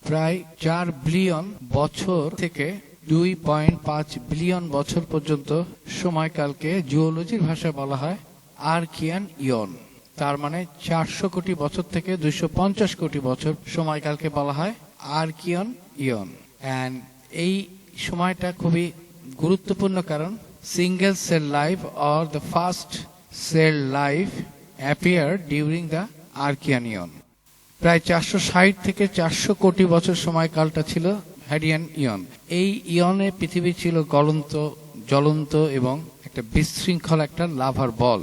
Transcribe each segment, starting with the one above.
প্রায় 4 বিলিয়ন বছর থেকে 2.5 বিলিয়ন বছর পর্যন্ত সময়কালকে জিওলজির ভাষায় বলা হয় আর্কিয়ান ইয়ন। তার মানে 400 কোটি বছর থেকে 250 কোটি বছর সময়কালকে বলা হয় আর্কিয়ান ইয়ন। এন্ড এই সময়টা খুবই গুরুত্বপূর্ণ, কারণ single cell life or the first cell life appear during the Archean eon. প্রায় 460 থেকে 400 কোটি বছর সময়কালটা ছিল হ্যাডিয়ান ইয়ন। এই ইয়নে পৃথিবী ছিল জ্বলন্ত এবং একটা বিশৃঙ্খল একটা লাভার বল।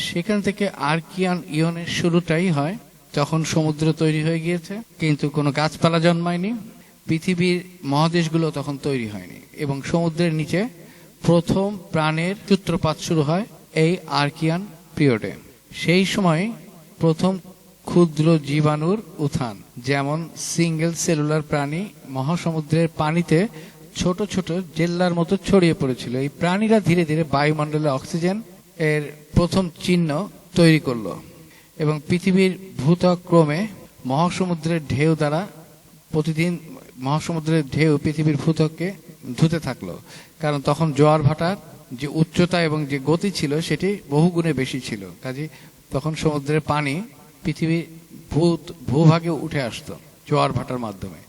সেখান থেকে আর্কিয়ান ইয়নের শুরুটাই হয় যখন সমুদ্র তৈরি হয়ে গিয়েছে, কিন্তু কোনো গাছপালা জন্মায়নি, পৃথিবীর মহাদেশগুলো তখন তৈরি হয়নি, এবং সমুদ্রের নিচে প্রথম প্রাণের সূত্রপাত শুরু হয় এই আর্কিয়ান পিরিয়ডে। সেই সময় প্রথম ক্ষুদ্র জীবাণুর উত্থান, যেমন সিঙ্গেল সেলুলার প্রাণী মহাসমুদ্রের পানিতে ছোট ছোট জেল্লার মতো ছড়িয়ে পড়েছিল। এই প্রাণীরা ধীরে ধীরে বায়ুমণ্ডলে অক্সিজেন এর প্রথম চিহ্ন তৈরি করলো, এবং পৃথিবীর ভূত্বক ক্রমে মহাসমুদ্রের ঢেউ দ্বারা প্রতিদিন মহাসমুদ্রের ঢেউ পৃথিবীর ভূত্বককে ধুতে থাকলো, কারণ তখন জোয়ার ভাটার যে উচ্চতা এবং যে গতি ছিল সেটি বহুগুণে বেশি ছিল। কাজে তখন সমুদ্রের পানি পৃথিবীর ভূভাগে উঠে আসতো জোয়ার ভাটার মাধ্যমে,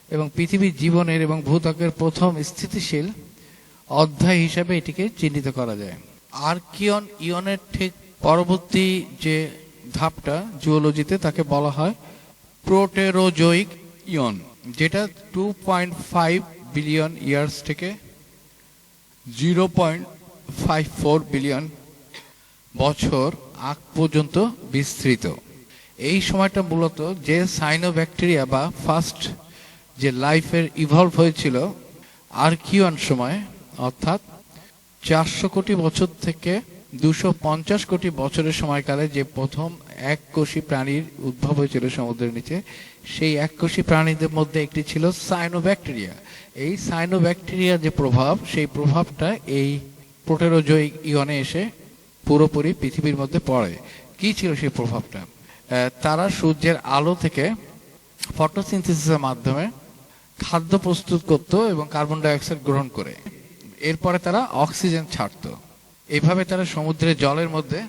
এবং পৃথিবীর জীবনের এবং ভূত্বকের প্রথম স্থিতিশীল অধ্যায় হিসাবে এটিকে চিহ্নিত করা যায়। আর্কিয়ন ইয়নের ঠিক পরবর্তী যে ধাপটা জিওলজিতে, তাকে বলা হয় প্রোটেরোজোয়িক ইয়ন, যেটা 2.5 বিলিয়ন ইয়ার্স থেকে 0.54 বিলিয়ন বছর আগ পর্যন্ত বিস্তৃত। এই সময়টা মূলত যে সাইনোব্যাকটেরিয়া বা ফার্স্ট যে লাইফের ইভলভ হয়েছিল আর্কিয়ান সময়, অর্থাৎ 400 কোটি বছর থেকে 250 কোটি বছরের সময়কালে যে প্রথম এককোষী প্রাণীর উদ্ভব হয়েছিল সমুদ্রের নিচে, সেই এককোষী প্রাণীদের মধ্যে একটি ছিল সাইনোব্যাকটেরিয়া। এই সাইনোব্যাকটেরিয়া যে প্রভাব, সেই প্রভাবটা এই প্রোটেরোজোয়িক ইয়নে এসে পুরোপুরি পৃথিবীর মধ্যে পড়ে। কি ছিল সেই প্রভাবটা? তারা সূর্যের আলো থেকে ফটোসিনথেসিসের মাধ্যমে খাদ্য প্রস্তুত করত এবং কার্বন ডাই অক্সাইড গ্রহণ করে এরপরে তারা অক্সিজেন ছাড়ত। এইভাবে তারা সমুদ্রের জলের মধ্যে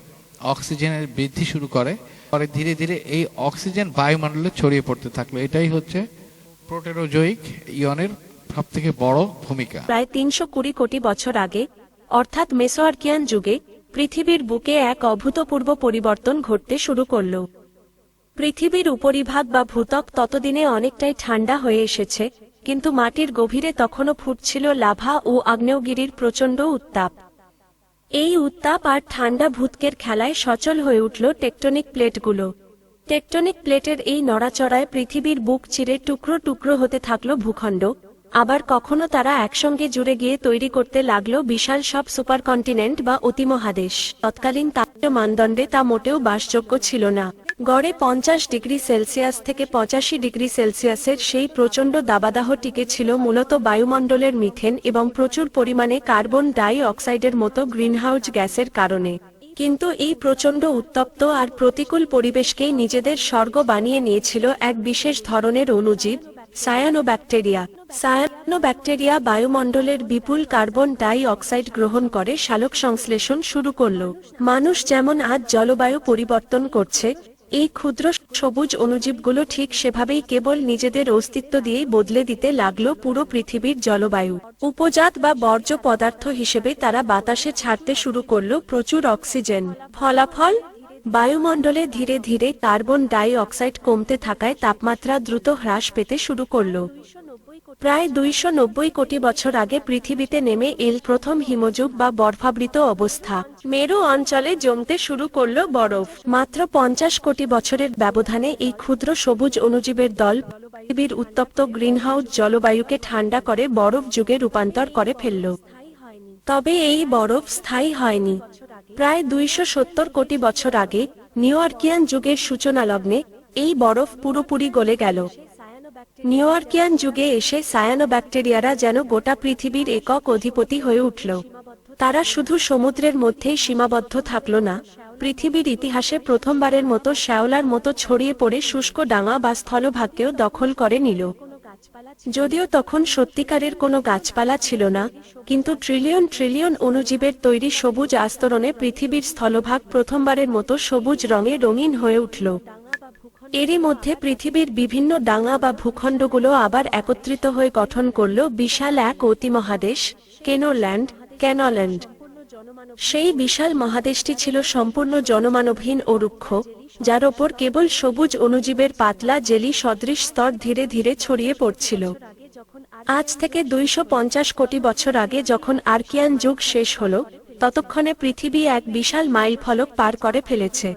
অক্সিজেনের বৃদ্ধি শুরু করে, পরে ধীরে ধীরে এই অক্সিজেন বায়ুমণ্ডলে ছড়িয়ে পড়তে থাকলো। এটাই হচ্ছে প্রোটেরোজোয়িক ইয়নের সব থেকে বড় ভূমিকা। প্রায় 320 কোটি বছর আগে, অর্থাৎ মেসোআর্কিয়ান যুগে, পৃথিবীর বুকে এক অভূতপূর্ব পরিবর্তন ঘটতে শুরু করল। পৃথিবীর উপরিভাগ বা ভূত্বক ততদিনে অনেকটাই ঠান্ডা হয়ে এসেছে, কিন্তু মাটির গভীরে তখনও ফুটছিল লাভা ও আগ্নেয়গিরির প্রচণ্ড উত্তাপ। এই উত্তাপ আর ঠান্ডা ভূত্বকের খেলায় সচল হয়ে উঠল টেকটনিক প্লেটগুলো। টেকটনিক প্লেটের এই নড়াচড়ায় পৃথিবীর বুক চিরে টুকরো টুকরো হতে থাকলো ভূখণ্ড, আবার কখনো তারা একসঙ্গে জুড়ে গিয়ে তৈরি করতে লাগলো বিশাল সব সুপারকন্টিনেন্ট বা অতিমহাদেশ। তৎকালীন তাপীয় মানদণ্ডে তা মোটেও বাসযোগ্য ছিল না। গড়ে 50 ডিগ্রি সেলসিয়াস থেকে 85 ডিগ্রি সেলসিয়াসের সেই প্রচণ্ড দাবাদাহ টিকে ছিল মূলত বায়ুমণ্ডলের মিথেন এবং প্রচুর পরিমাণে কার্বন ডাই অক্সাইডের মতো গ্রিনহাউস গ্যাসের কারণে। কিন্তু এই প্রচণ্ড উত্তপ্ত আর প্রতিকূল পরিবেশকেই নিজেদের স্বর্গ বানিয়ে নিয়েছিল এক বিশেষ ধরনের অণুজীব, সায়ানোব্যাকটেরিয়া। সায়ানোব্যাকটেরিয়া বায়ুমণ্ডলের বিপুল কার্বন ডাই অক্সাইড গ্রহণ করে সালোক সংশ্লেষণ শুরু করল। মানুষ যেমন আজ জলবায়ু পরিবর্তন করছে, এই ক্ষুদ্র সবুজ অণুজীবগুলো ঠিক সেভাবেই কেবল নিজেদের অস্তিত্ব দিয়েই বদলে দিতে লাগলো পুরো পৃথিবীর জলবায়ু। উপজাত বা বর্জ্য পদার্থ হিসেবে তারা বাতাসে ছাড়তে শুরু করলো প্রচুর অক্সিজেন। ফলাফল, বায়ুমণ্ডলে ধীরে ধীরে কার্বন ডাই অক্সাইড কমতে থাকায় তাপমাত্রা দ্রুত হ্রাস পেতে শুরু করল। প্রায় 290 কোটি বছর আগে পৃথিবীতে নেমে এল প্রথম হিমযুগ বা বরফাবৃত অবস্থা। মেরু অঞ্চলে জমতে শুরু করল বরফ। মাত্র 50 কোটি বছরের ব্যবধানে এই ক্ষুদ্র সবুজ অণুজীবের দল পৃথিবীর উত্তপ্ত গ্রিনহাউস জলবায়ুকে ঠান্ডা করে বরফ যুগে রূপান্তর করে ফেলল। তবে এই বরফ স্থায়ী হয়নি। প্রায় 270 কোটি বছর আগে নিউআর্কিয়ান যুগের সূচনা লগ্নে এই বরফ পুরোপুরি গলে গেল। নিউআর্কিয়ান যুগে এসে সায়ানোব্যাকটেরিয়ারা যেন গোটা পৃথিবীর একক অধিপতি হয়ে উঠল। তারা শুধু সমুদ্রের মধ্যেই সীমাবদ্ধ থাকল না, পৃথিবীর ইতিহাসে প্রথমবারের মতো শ্যাওলার মতো ছড়িয়ে পড়ে শুষ্ক ডাঙা বা স্থলভাগকেও দখল করে নিল। যদিও তখন সত্যিকারের কোনো গাছপালা ছিল না, কিন্তু ট্রিলিয়ন ট্রিলিয়ন অণুজীবের তৈরি সবুজ আস্তরণে পৃথিবীর স্থলভাগ প্রথমবারের মতো সবুজ রঙে রঙিন হয়ে উঠল। এরই মধ্যে পৃথিবীর বিভিন্ন ডাঙা বা ভূখণ্ডগুলো আবার একত্রিত হয়ে গঠন করল বিশাল এক অতিমহাদেশ, ক্যানোল্যান্ড। সেই বিশাল মহাদেশটি ছিল সম্পূর্ণ জনমানবহীন ও রুক্ষ, যার ওপর কেবল সবুজ অণুজীবের পাতলা জেলি সদৃশ স্তর ধীরে ধীরে ছড়িয়ে পড়ছিল। আজ থেকে 250 কোটি বছর আগে যখন আর্কিয়ান যুগ শেষ হল, ততক্ষণে পৃথিবী এক বিশাল মাইলফলক পার করে ফেলেছে।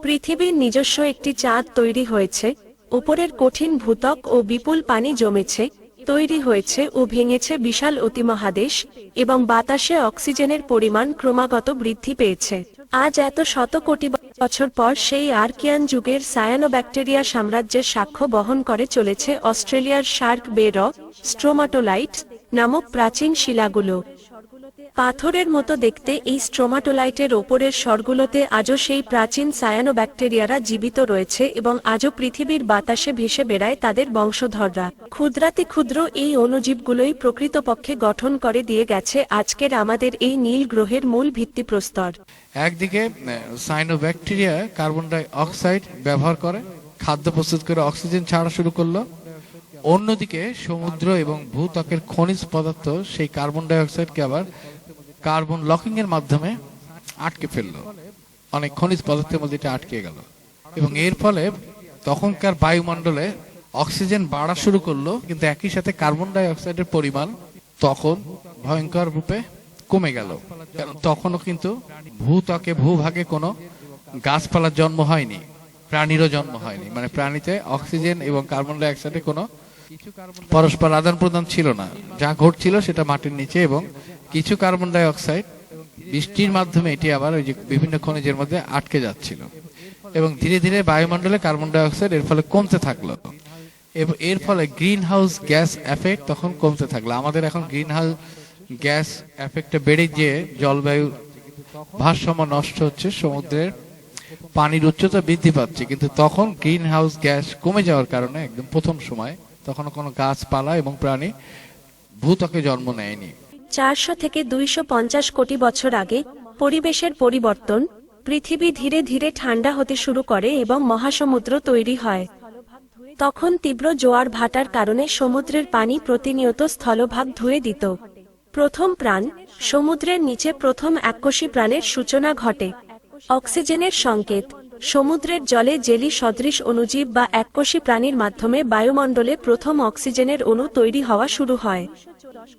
পৃথিবীর নিজস্ব একটি চাঁদ তৈরি হয়েছে, উপরের কঠিন ভূত্বক ও বিপুল পানি জমেছে, তৈরি হয়েছে ও ভেঙেছে বিশাল অতিমহাদেশ, এবং বাতাসে অক্সিজেনের পরিমাণ ক্রমাগত বৃদ্ধি পেয়েছে। আজ এত শত কোটি বছর পর সেই আর্কিয়ান যুগের সায়ানোব্যাকটেরিয়া সাম্রাজ্যের সাক্ষ্য বহন করে চলেছে অস্ট্রেলিয়ার শার্ক বে রক স্ট্রোমাটোলাইট নামক প্রাচীন শিলাগুলো। পাথরের মতো দেখতে এই স্ট্রোমাটোলাইটের ওপরের স্তরগুলোতে আজও সেই প্রাচীন সায়ানোব্যাকটেরিয়ারা জীবিত রয়েছে এবং আজও পৃথিবীর বাতাসে ভেসে বেড়ায় তাদের বংশধররা। ক্ষুদ্রাতি ক্ষুদ্র এই অণুজীবগুলোই প্রকৃতপক্ষে গঠন করে দিয়ে গেছে আজকের আমাদের এই নীল গ্রহের মূল ভিত্তিপ্রস্তর। একদিকে সায়ানোব্যাকটেরিয়া কার্বন ডাই অক্সাইড ব্যবহার করে খাদ্য প্রস্তুত করে অক্সিজেন ছাড়া শুরু করলো, অন্যদিকে সমুদ্র এবং ভূত্বকের খনিজ পদার্থ সেই কার্বন ডাই অক্সাইডকে আবার কার্বন লকিং এর মাধ্যমে আটকে ফেললো, অনেক খনিজ পদার্থের মধ্যে এটা আটকে গেল, এবং এর ফলে তখনকার বায়ুমণ্ডলে অক্সিজেন বাড়া শুরু করলো, কিন্তু একই সাথে কার্বন ডাই অক্সাইডের পরিমাণ তখন ভয়ঙ্কর রূপে কমে গেল। কারণ তখনও কিন্তু ভূভাগে কোনো গাছপালার জন্ম হয়নি, প্রাণীরও জন্ম হয়নি, মানে প্রাণীতে অক্সিজেন এবং কার্বন ডাই অক্সাইডের কোনো পরস্পর আদান প্রদান ছিল না। যা ঘটছিল সেটা মাটির নিচে, এবং কিছু কার্বন ডাই অক্সাইড বৃষ্টির মাধ্যমে এটি আবার ওই যে বিভিন্ন খনিজের মধ্যে আটকে যাচ্ছিল, এবং ধীরে ধীরে বায়ুমণ্ডলে কার্বন ডাই অক্সাইড এর ফলে কমতে থাকলো, এবং এর ফলে গ্রিন হাউস গ্যাস এফেক্ট তখন কমতে থাকলো। আমাদের এখন গ্রিন হাউস গ্যাস এফেক্টটা বেড়ে গিয়ে জলবায়ু ভারসাম্য নষ্ট হচ্ছে, সমুদ্রের পানির উচ্চতা বৃদ্ধি পাচ্ছে, কিন্তু তখন গ্রিন হাউস গ্যাস কমে যাওয়ার কারণে একদম প্রথম সময় তখন কোনো গাছপালা এবং প্রাণী ভূত্বকে জন্ম নেয়নি। 400 থেকে 250 কোটি বছর আগে পরিবেশের পরিবর্তন, পৃথিবী ধীরে ধীরে ঠান্ডা হতে শুরু করে এবং মহাসমুদ্র তৈরি হয়। তখন তীব্র জোয়ার ভাটার কারণে সমুদ্রের পানি প্রতিনিয়ত স্থলভাগ ধুয়ে দিত। প্রথম প্রাণ, সমুদ্রের নিচে প্রথম এককোষী প্রাণের সূচনা ঘটে। অক্সিজেনের সংকেত, সমুদ্রের জলে জেলি সদৃশ অণুজীব বা এককোষী প্রাণীর মাধ্যমে বায়ুমণ্ডলে প্রথম অক্সিজেনের অণু তৈরি হওয়া শুরু হয়।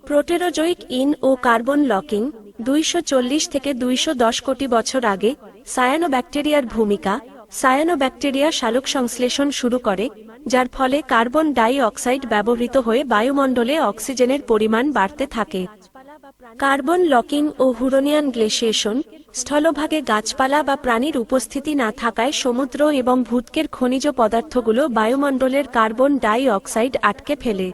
প্রোটেরোজোয়িক ইন ও কার্বন লকিং, 240 থেকে 210 কোটি বছর আগে সায়ানোব্যাকটেরিয়ার ভূমিকা, সায়ানোব্যাকটেরিয়া সালোকসংশ্লেষণ শুরু করে, যার ফলে কার্বন ডাই অক্সাইড ব্যবহৃত হয়ে বায়ুমণ্ডলে অক্সিজেনের পরিমাণ বাড়তে থাকে। কার্বন লকিং ও হুরোনিয়ান গ্লেসিয়েশন, স্থলভাগে গাছপালা বা প্রাণীর উপস্থিতি না থাকায় সমুদ্র এবং ভূত্বকের খনিজ পদার্থগুলো বায়ুমণ্ডলের কার্বন ডাই অক্সাইড আটকে ফেলে।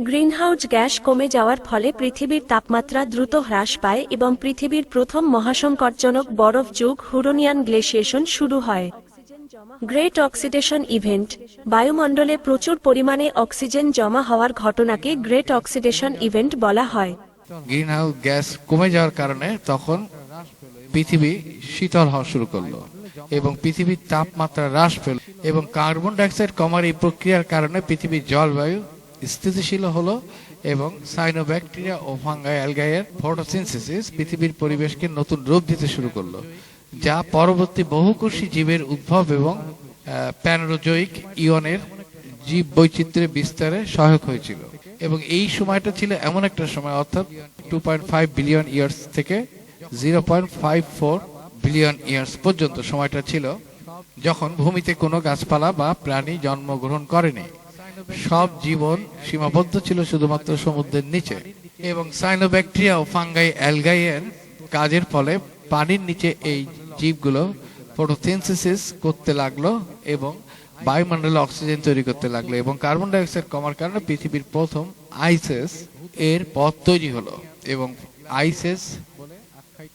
গ্রিনহাউস গ্যাস কমে যাওয়ার ফলে পৃথিবীর তাপমাত্রা দ্রুত হ্রাস পায় এবং পৃথিবীর প্রথম মহাসংকটজনক বরফ যুগ হুরোনিয়ান গ্লেসিয়েশন শুরু হয়। গ্রেট অক্সিডেশন ইভেন্ট, বায়ুমণ্ডলে প্রচুর পরিমাণে অক্সিজেন জমা হওয়ার ঘটনাকে গ্রেট অক্সিডেশন ইভেন্ট বলা হয়। গ্রিন হাউস গ্যাস কমে যাওয়ার কারণে তখন পৃথিবী শীতল হওয়া শুরু করলো এবং পৃথিবীর তাপমাত্রা হ্রাস পেল, এবং কার্বন ডাইঅক্সাইড কমার এই প্রক্রিয়ার কারণে পৃথিবীর জলবায়ু স্থিতিশীল হলো, এবং সায়ানোব্যাকটেরিয়া ও ফাঙ্গাই অ্যালগাইয়ের ফটোসিনথেসিস পৃথিবীর পরিবেশকে নতুন রূপ দিতে শুরু করলো, যা পরবর্তী বহুকোষী জীবের উদ্ভব এবং প্যানোজোয়িক ইয়নের জীব বৈচিত্র্যের বিস্তারে সহায়ক হয়েছিল। এবং এই সময়টা ছিল এমন একটা সময়, অর্থাৎ 2.5 বিলিয়ন ইয়ার্স থেকে 0.54 বিলিয়ন ইয়ার্স পর্যন্ত সময়টা ছিল, যখন ভূমিতে কোনো গাছপালা বা প্রাণী জন্মগ্রহণ করেনি। সব জীবন সীমাবদ্ধ ছিল শুধুমাত্র সমুদ্রের নিচে, এবং সায়ানোব্যাকটেরিয়া ও ফাঙ্গাই অ্যালগাইয়ের কাজের ফলে পানির নিচে এই জীবগুলো ফটোসিনথেসিস করতে লাগলো এবং বায়ুমণ্ডলে অক্সিজেন তৈরি করতে লাগলো, এবং কার্বন ডাই অক্সাইড কমার কারণে পৃথিবীর প্রথম আইসেস এর পথ তৈরি হলো, এবং আইসেস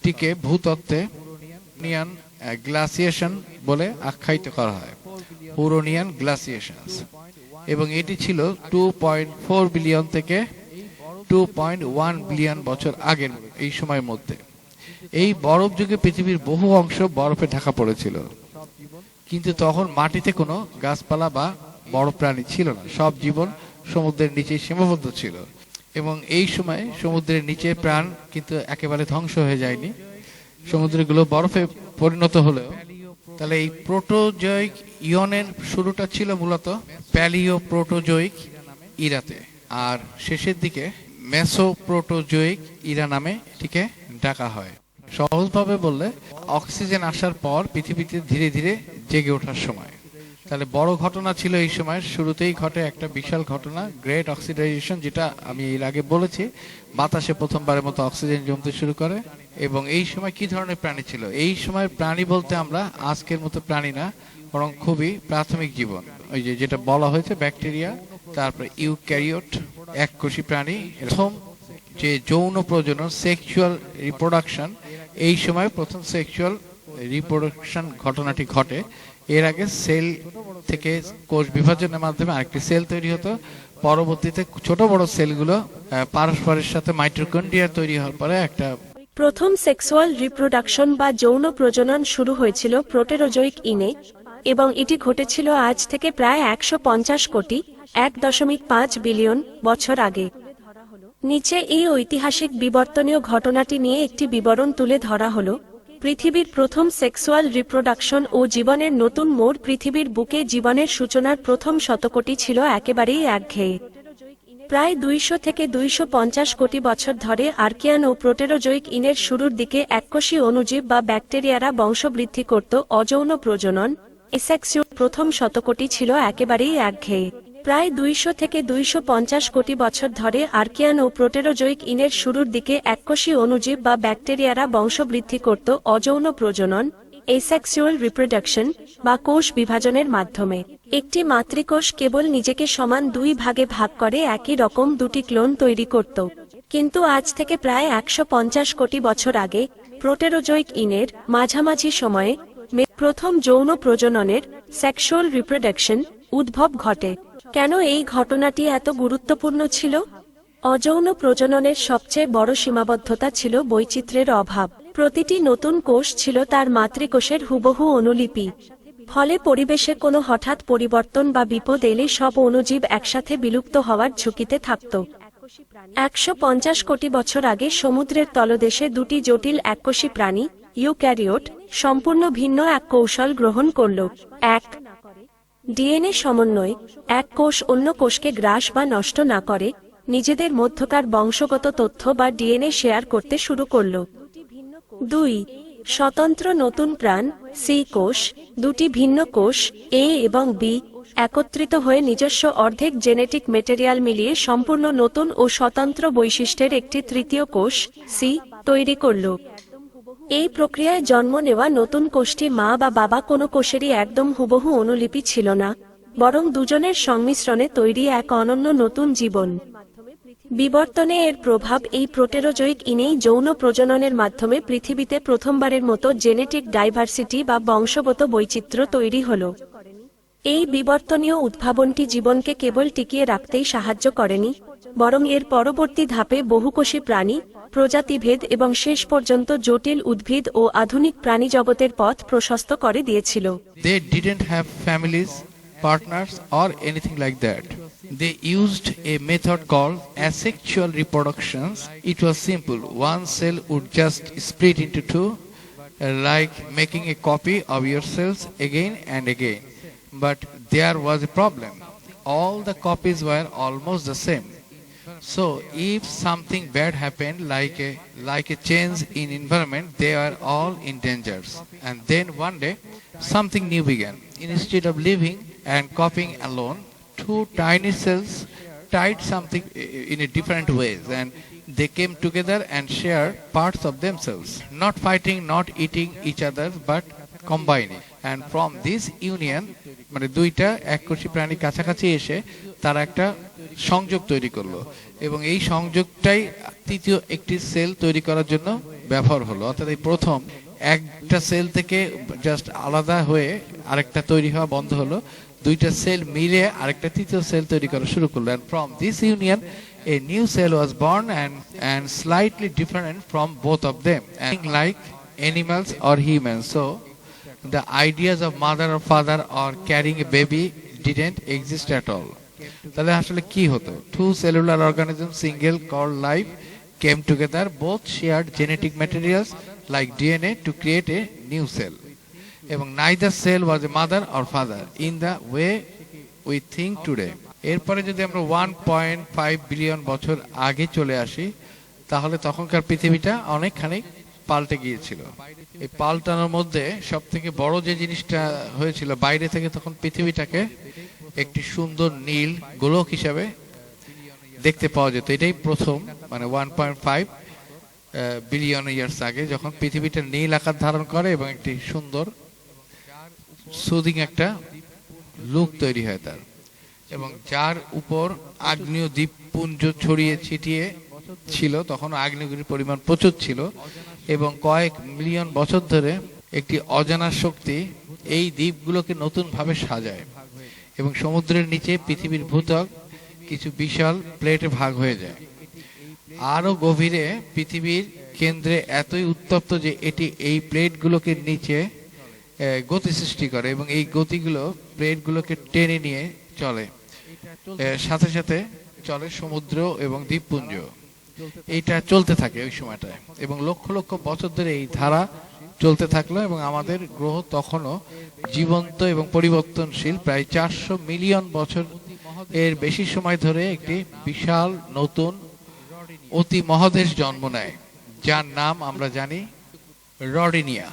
টিকে ভূতত্ত্বে হুরোনিয়ান গ্লাসিয়েশন বলে আখ্যায়িত করা হয়। হুরোনিয়ান গ্লাসিয়েশন এবং এটি ছিল 2.4 বিলিয়ন থেকে 2.1 বিলিয়ন বছর আগের এই সময়ের মধ্যে। এই বরফ যুগে পৃথিবীর বহু অংশ বরফে ঢাকা পড়েছিল, কিন্তু তখন মাটিতে কোনো গাছপালা বা বড় প্রাণী ছিল না। সব জীবন সমুদ্রের নিচে সীমাবদ্ধ ছিল, এবং এই সময় সমুদ্রের নিচে প্রাণ কিন্তু একেবারে ধ্বংস হয়ে যায়নি। সমুদ্রগুলো বরফে পরিণত হলেও, তাহলে এই প্রোটোজোয়িক ইয়নের শুরুটা ছিল মূলত প্যালিও প্রোটোজোয়িক ইরাতে, আর শেষের দিকে মেসো প্রোটোজোয়িক ইরা নামে এটিকে ডাকা হয়। সহজভাবে বললে, অক্সিজেন আসার পর পৃথিবীতে ধীরে ধীরে জেগে ওঠার সময়। তাহলে বড় ঘটনা ছিল এই সময়ের শুরুতেই ঘটে একটা বিশাল ঘটনা, গ্রেট অক্সিডাইজেশন, যেটা আমি এর আগে বলেছি। বাতাসে প্রথমবারের মতো অক্সিজেন জমতে শুরু করে। এবং এই সময় কি ধরনের প্রাণী ছিল? এই সময় প্রাণী বলতে আমরা আজকের মতো প্রাণী না, বরং খুবই প্রাথমিক জীবন। ওই যে যেটা বলা হয়েছে ব্যাকটেরিয়া, তারপরে ইউক্যারিওট, এককোষী প্রাণী। প্রথম যে যৌন প্রজনন, সেক্সুয়াল রিপ্রোডাকশন, এই সময় প্রথম সেক্সুয়াল রিপ্রোডাকশন ঘটনাটি ঘটে। এর আগে সেল থেকে কোষ বিভাজনের মাধ্যমে আরেকটি সেল তৈরি হতো। পরবর্তীতে ছোট বড় সেলগুলো পারস্পরের সাথে মাইটোকন্ড্রিয়া তৈরি হওয়ার পরে একটা প্রথম সেক্সুয়াল রিপ্রোডাকশন বা যৌন প্রজনন শুরু হয়েছিল প্রোটেরোজোয়িক ইনে, এবং এটি ঘটেছিল আজ থেকে প্রায় 150 কোটি 1.5 বিলিয়ন বছর আগে। নিচে এই ঐতিহাসিক বিবর্তনীয় ঘটনাটি নিয়ে একটি বিবরণ তুলে ধরা হলো। পৃথিবীর প্রথম সেক্সুয়াল রিপ্রোডাকশন ও জীবনের নতুন মোড়। পৃথিবীর বুকে জীবনের সূচনার প্রথম শতকোটি ছিল একেবারেই একঘেয়ে। প্রায় 200 থেকে 250 কোটি বছর ধরে আর্কিয়ান ও প্রোটেরোজোয়িক ইনের শুরুর দিকে এককোষী অণুজীব বা ব্যাকটেরিয়ারা বংশবৃদ্ধি করত। অযৌন প্রজনন, এসেক্সুয়াল প্রথম শতকোটি ছিল একেবারেই একঘেয়ে। প্রায় 200 থেকে 250 কোটি বছর ধরে আর্কিয়ান ও প্রোটেরোজোয়িক ইনের শুরুর দিকে এককোষী অণুজীব বা ব্যাকটেরিয়ারা বংশবৃদ্ধি করত। অযৌন প্রজনন, এসেক্সুয়াল রিপ্রোডাকশন বা কোষ বিভাজনের মাধ্যমে। একটি মাতৃকোষ কেবল নিজেকে সমান দুই ভাগে ভাগ করে একই রকম দুটি ক্লোন তৈরি করত। কিন্তু আজ থেকে প্রায় 150 কোটি বছর আগে প্রোটেরোজোয়িক ইনের মাঝামাঝি সময়ে প্রথম যৌন প্রজননের, সেক্সুয়াল রিপ্রোডাকশন, উদ্ভব ঘটে। কেন এই ঘটনাটি এত গুরুত্বপূর্ণ ছিল? অযৌন প্রজননের সবচেয়ে বড় সীমাবদ্ধতা ছিল বৈচিত্র্যের অভাব। প্রতিটি নতুন কোষ ছিল তার মাতৃকোষের হুবহু অনুলিপি। ফলে পরিবেশে কোনো হঠাৎ পরিবর্তন বা বিপদ এলে সব অণুজীব একসাথে বিলুপ্ত হওয়ার ঝুঁকিতে থাকত। 150 কোটি বছর আগে সমুদ্রের তলদেশে দুটি জটিল এককোষী প্রাণী, ইউক্যারিওট, সম্পূর্ণ ভিন্ন এক কৌশল গ্রহণ করল। 1. ডিএনএ সমন্বয়। এক কোষ অন্য কোষকে গ্রাস বা নষ্ট না করে নিজেদের মধ্যকার বংশগত তথ্য বা ডিএনএ শেয়ার করতে শুরু করল। 2. স্বতন্ত্র নতুন প্রাণ, সি কোষ। দুটি ভিন্ন কোষ, এ এবং বি, একত্রিত হয়ে নিজস্ব অর্ধেক জেনেটিক মেটেরিয়াল মিলিয়ে সম্পূর্ণ নতুন ও স্বতন্ত্র বৈশিষ্ট্যের একটি তৃতীয় কোষ, সি, তৈরি করল। এই প্রক্রিয়ায় জন্ম নেওয়া নতুন কোষটি মা বা বাবা কোনো কোষেরই একদম হুবহু অনুলিপি ছিল না, বরং দুজনের সংমিশ্রণে তৈরি এক অনন্য নতুন জীবন। বিবর্তনে এর প্রভাব এই প্রোটেরোজোয়িক ইনেই যৌন প্রজননের মাধ্যমে পৃথিবীতে প্রথমবারের মতো জেনেটিক ডাইভার্সিটি বা বংশগত বৈচিত্র্য তৈরি হল। এই বিবর্তনীয় উদ্ভাবনটি জীবনকে কেবল টিকিয়ে রাখতেই সাহায্য করেনি, বরং এর পরবর্তী ধাপে বহুকোষী প্রাণী, প্রজাতিভেদ এবং শেষ পর্যন্ত জটিল উদ্ভিদ ও আধুনিক প্রাণীজগতের পথ প্রশস্ত করে দিয়েছিল। They didn't have families, partners or anything like that. They used a method called asexual reproduction. It was simple. One cell would just split into two, like making a copy of yourselves again and again. But there was a problem. All the copies were almost the same. So if something bad happened, like a change in environment, they are all in danger. And then one day something new began. Instead of living and copying alone, two tiny cells tried something in a different ways, and they came together and shared parts of themselves, not fighting, not eating each other, but combining. And from this union, মানে দুইটা এককোষী প্রাণী কাছাকাছি এসে তারা একটা সংযোগ তৈরি করলো, এবং এই সংযোগটাই তৃতীয় একটি সেল তৈরি করার জন্য ব্যবহার হলো। অর্থাৎ এই প্রথম একটা সেল থেকে জাস্ট আলাদা হয়ে আরেকটা তৈরি হওয়া বন্ধ হলো, দুইটা সেল মিলে আরেকটা তৃতীয় সেল তৈরি করা শুরু করলো, and from this union a new cell was born and slightly different from both of them, and like animals or humans. So the ideas of mother or father or carrying a baby didn't exist at all. তাহলে আসলে কি হতো? Two cellular organisms, single called life, came together. Both shared genetic materials like DNA to create a new cell. এবং neither cell was a mother or father in the way we think today. এরপরে যদি আমরা 1.5 billion বছর আগে চলে আসি, তাহলে তখনকার পৃথিবীটা অনেকখানি পাল্টে গিয়েছিল। এই পাল্টানোর মধ্যে সব থেকে বড় যে জিনিসটা হয়েছিল, বাইরে থেকে তখন পৃথিবীটাকে একটি সুন্দর নীল গোলক হিসাবে দেখতে পাওয়া যেত। এটাই প্রথম, মানে 1.5 বিলিয়ন ইয়ার্স আগে যখন পৃথিবীটা নীল আকার ধারণ করে এবং একটি সুন্দর সুদিং একটা লুক তৈরি হয় তার, এবং যার উপর আগ্নেয় দ্বীপপুঞ্জ ছড়িয়ে ছিটিয়ে ছিল। তখন আগ্নেয়গিরির পরিমাণ প্রচুর ছিল এবং কয়েক মিলিয়ন বছর ধরে একটি অজানা শক্তি এই দ্বীপগুলোকে নতুন ভাবে সাজায় এবং সমুদ্রের নিচে পৃথিবীর ভূত্বক কিছু বিশাল প্লেটে ভাগ হয়ে যায়। আরো গভীরে পৃথিবীর কেন্দ্রে এতই উত্তপ্ত যে এটি এই প্লেটগুলোকে নিচে গতি সৃষ্টি করে এবং এই গতিগুলো প্লেটগুলোকে টেনে নিয়ে চলে, সাথে সাথে চলে সমুদ্র এবং দ্বীপপুঞ্জ। এইটা চলতে থাকে ওই সময়টায় এবং লক্ষ লক্ষ বছর ধরে এই ধারা চলতে থাকলো এবং আমাদের গ্রহ তখনও জীবন্ত এবং পরিবর্তনশীল। প্রায় 400 মিলিয়ন বছর এর বেশি সময় ধরে একটি বিশাল নতুন অতি মহাদেশ জন্ম নেয়, যার নাম আমরা জানি রডিনিয়া।